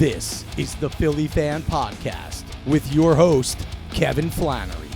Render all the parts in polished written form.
This is the Philly Fan Podcast with your host, Kevin Flannery.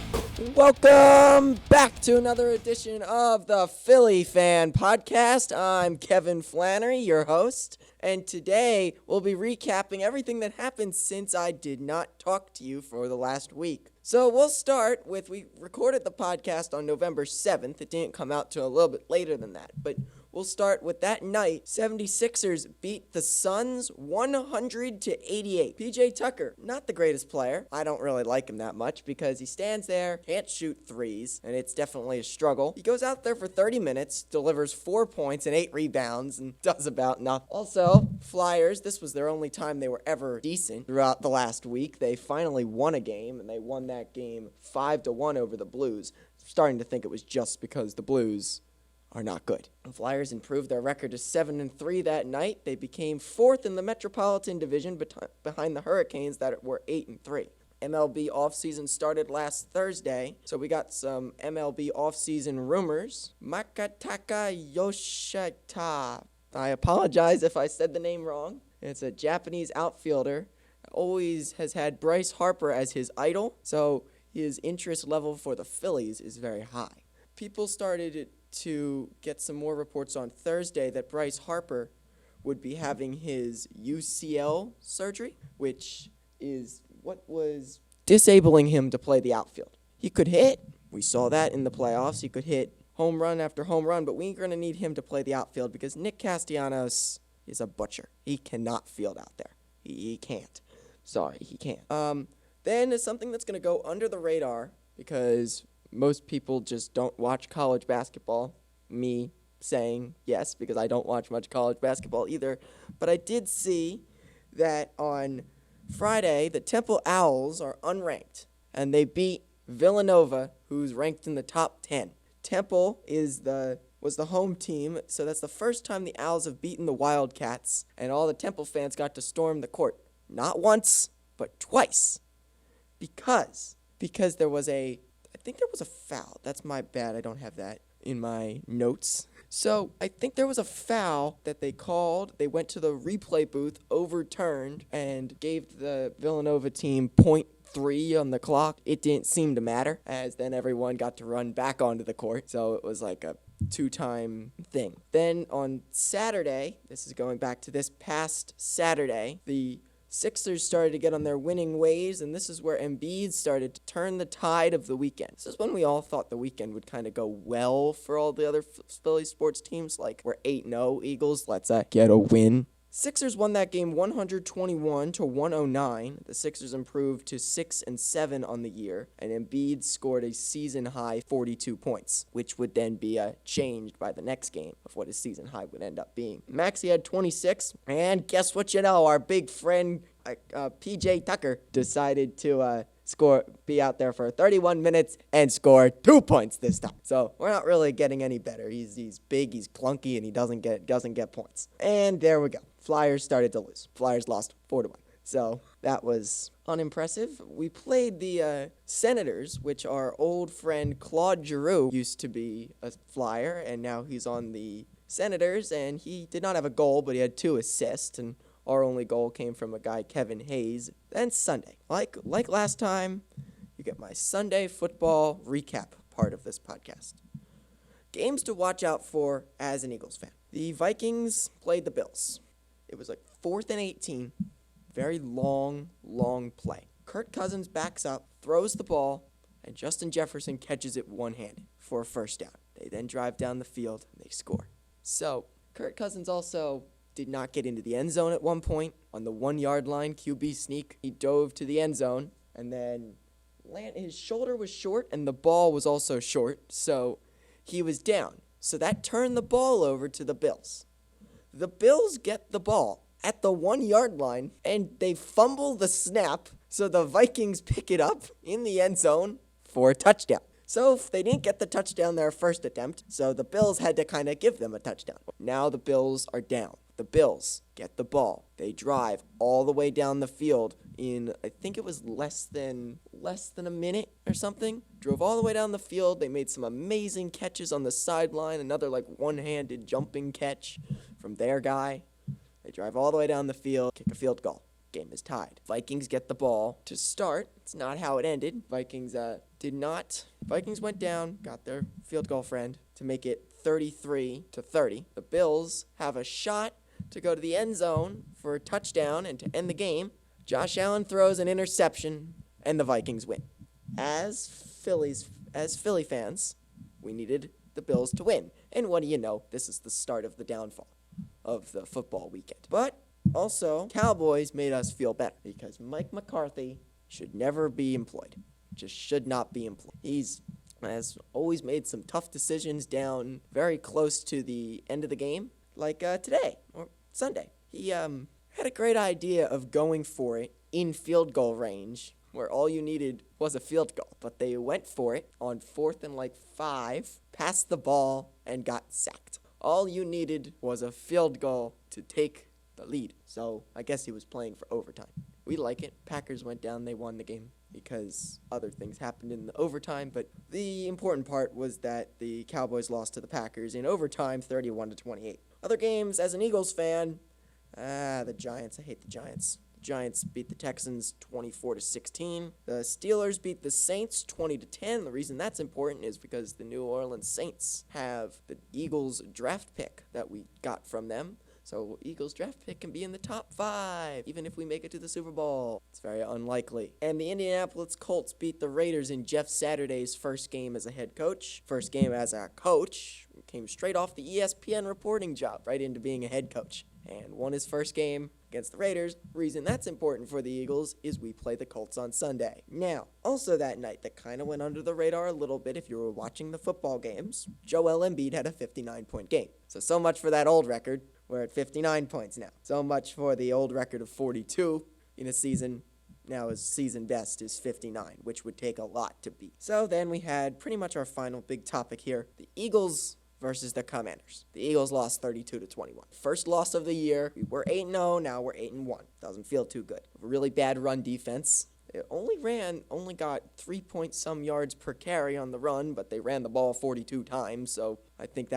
Welcome back to another edition of the Philly Fan Podcast. I'm Kevin Flannery, your host, and today we'll be recapping everything that happened since I did not talk to you for the last week. So we'll start with, we recorded the podcast on November 7th. It didn't come out till a little bit later than that, but we'll start with that night. 76ers beat the Suns 100-88. PJ Tucker, not the greatest player. I don't really like him that much because he stands there, can't shoot threes, and it's definitely a struggle. He goes out there for 30 minutes, delivers 4 points and 8 rebounds, and does about nothing. Also, Flyers, this was their only time they were ever decent throughout the last week. They finally won a game, and they won that game 5-1 over the Blues. I'm starting to think it was just because the Blues are not good. The Flyers improved their record to 7-3 that night. They became fourth in the Metropolitan Division behind the Hurricanes that were 8-3. MLB offseason started last Thursday, so we got some MLB offseason rumors. Makataka Yoshita. I apologize if I said the name wrong. It's a Japanese outfielder. Always has had Bryce Harper as his idol, so his interest level for the Phillies is very high. People started to get some more reports on Thursday that Bryce Harper would be having his UCL surgery, which is what was disabling him to play the outfield. He could hit. We saw that in the playoffs. He could hit home run after home run, but we're going to need him to play the outfield because Nick Castellanos is a butcher. He cannot field out there. He can't. Sorry, he can't. Then is something that's going to go under the radar because most people just don't watch college basketball. Me saying yes, because I don't watch much college basketball either. But I did see that on Friday, the Temple Owls are unranked, and they beat Villanova, who's ranked in the top 10. Temple was the home team, so that's the first time the Owls have beaten the Wildcats, and all the Temple fans got to storm the court. Not once, but twice. Because there was I think there was a foul. That's my bad. I don't have that in my notes. So I think there was a foul that they called. They went to the replay booth, overturned, and gave the Villanova team .3 on the clock. It didn't seem to matter, as then everyone got to run back onto the court. So it was like a two-time thing. Then on Saturday, this is going back to this past Saturday, the Sixers started to get on their winning ways, and this is where Embiid started to turn the tide of the weekend. This is when we all thought the weekend would kind of go well for all the other Philly sports teams, like we're 8-0 Eagles, let's get a win. Sixers won that game 121-109. The Sixers improved to 6-7 on the year, and Embiid scored a season-high 42 points, which would then be changed by the next game of what his season high would end up being. Maxey had 26, and guess what you know, our big friend PJ Tucker decided to be out there for 31 minutes and score 2 points this time. So we're not really getting any better. He's big, he's clunky, and he doesn't get points. And there we go. Flyers started to lose. Flyers lost 4-1. So that was unimpressive. We played the Senators, which our old friend Claude Giroux used to be a Flyer, and now he's on the Senators, and he did not have a goal, but he had 2 assists, and our only goal came from a guy, Kevin Hayes. Then Sunday. Like last time, you get my Sunday football recap part of this podcast. Games to watch out for as an Eagles fan. The Vikings played the Bills. It was like 4th and 18. Very long play. Kirk Cousins backs up, throws the ball, and Justin Jefferson catches it one-handed for a first down. They then drive down the field, and they score. So, Kirk Cousins also did not get into the end zone at one point. On the 1-yard line, QB sneak, he dove to the end zone, and then his shoulder was short, and the ball was also short, so he was down. So that turned the ball over to the Bills. The Bills get the ball at the 1-yard line, and they fumble the snap, so the Vikings pick it up in the end zone for a touchdown. So they didn't get the touchdown their first attempt, so the Bills had to kind of give them a touchdown. Now the Bills are down. The Bills get the ball. They drive all the way down the field in, I think it was less than a minute or something. Drove all the way down the field. They made some amazing catches on the sideline. Another one-handed jumping catch from their guy. They drive all the way down the field, kick a field goal. Game is tied. Vikings get the ball to start. It's not how it ended. Vikings went down, got their field goal friend to make it 33-30. The Bills have a shot to go to the end zone for a touchdown and to end the game. Josh Allen throws an interception, and the Vikings win. As Philly fans, we needed the Bills to win. And what do you know? This is the start of the downfall of the football weekend. But also, Cowboys made us feel better because Mike McCarthy should never be employed. Just should not be employed. He's has always made some tough decisions down very close to the end of the game, like today or Sunday. He had a great idea of going for it in field goal range, where all you needed was a field goal. But they went for it on 4th and 5, passed the ball, and got sacked. All you needed was a field goal to take the lead. So I guess he was playing for overtime. We like it. Packers went down. They won the game because other things happened in the overtime. But the important part was that the Cowboys lost to the Packers in overtime, 31-28. Other games, as an Eagles fan, the Giants. I hate the Giants. The Giants beat the Texans 24-16. The Steelers beat the Saints 20-10. The reason that's important is because the New Orleans Saints have the Eagles draft pick that we got from them. So Eagles draft pick can be in the top 5, even if we make it to the Super Bowl. It's very unlikely. And the Indianapolis Colts beat the Raiders in Jeff Saturday's first game as a head coach. First game as a coach. Came straight off the ESPN reporting job, right into being a head coach. And won his first game against the Raiders. Reason that's important for the Eagles is we play the Colts on Sunday. Now, also that night that kind of went under the radar a little bit if you were watching the football games, Joel Embiid had a 59-point game. So much for that old record. We're at 59 points now. So much for the old record of 42 in a season. Now his season best is 59, which would take a lot to beat. So then we had pretty much our final big topic here. The Eagles versus the Commanders. The Eagles lost 32-21. First loss of the year. We were 8-0, now we're 8-1. Doesn't feel too good. A really bad run defense. It only got 3-point-some yards per carry on the run, but they ran the ball 42 times, so I think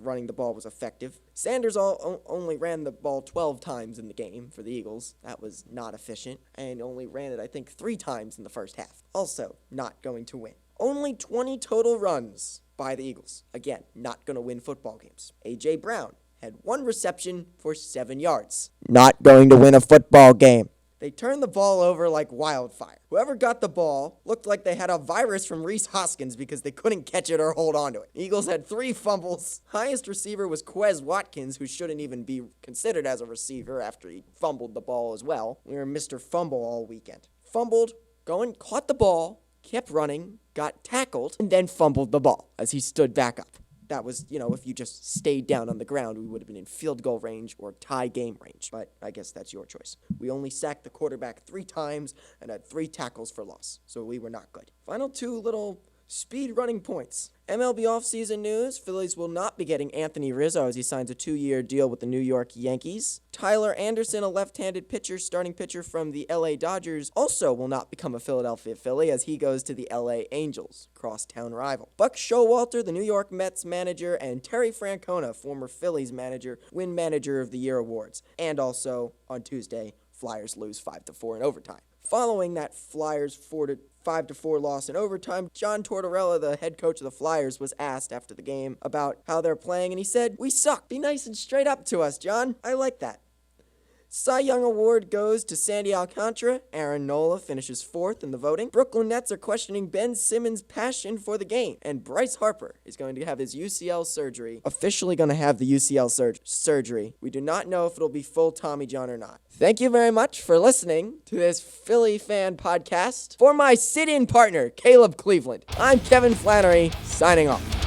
running the ball was effective. Sanders only ran the ball 12 times in the game for the Eagles. That was not efficient, and only ran it, I think, 3 times in the first half. Also, not going to win. Only 20 total runs by the Eagles. Again, not going to win football games. A.J. Brown had 1 reception for 7 yards. Not going to win a football game. They turned the ball over like wildfire. Whoever got the ball looked like they had a virus from Reese Hoskins because they couldn't catch it or hold on to it. Eagles had 3 fumbles. Highest receiver was Quez Watkins, who shouldn't even be considered as a receiver after he fumbled the ball as well. We were Mr. Fumble all weekend. Fumbled, caught the ball, kept running, got tackled, and then fumbled the ball as he stood back up. That was, if you just stayed down on the ground, we would have been in field goal range or tie game range. But I guess that's your choice. We only sacked the quarterback 3 times and had 3 tackles for loss. So we were not good. Final 2 little speed running points. MLB offseason news. Phillies will not be getting Anthony Rizzo as he signs a 2-year deal with the New York Yankees. Tyler Anderson, a left-handed starting pitcher from the LA Dodgers, also will not become a Philadelphia Philly as he goes to the LA Angels, crosstown rival. Buck Showalter, the New York Mets manager, and Terry Francona, former Phillies manager, win Manager of the Year awards. And also, on Tuesday, Flyers lose 5-4 in overtime. Following that Flyers 5-4 loss in overtime, John Tortorella, the head coach of the Flyers, was asked after the game about how they're playing, and he said, "We suck. Be nice and straight up to us, John." I like that. Cy Young Award goes to Sandy Alcantara. Aaron Nola finishes 4th in the voting. Brooklyn Nets are questioning Ben Simmons' passion for the game. And Bryce Harper is going to have his UCL surgery. Officially going to have the UCL surgery. We do not know if it'll be full Tommy John or not. Thank you very much for listening to this Philly fan podcast. For my sit-in partner, Caleb Cleveland, I'm Kevin Flannery, signing off.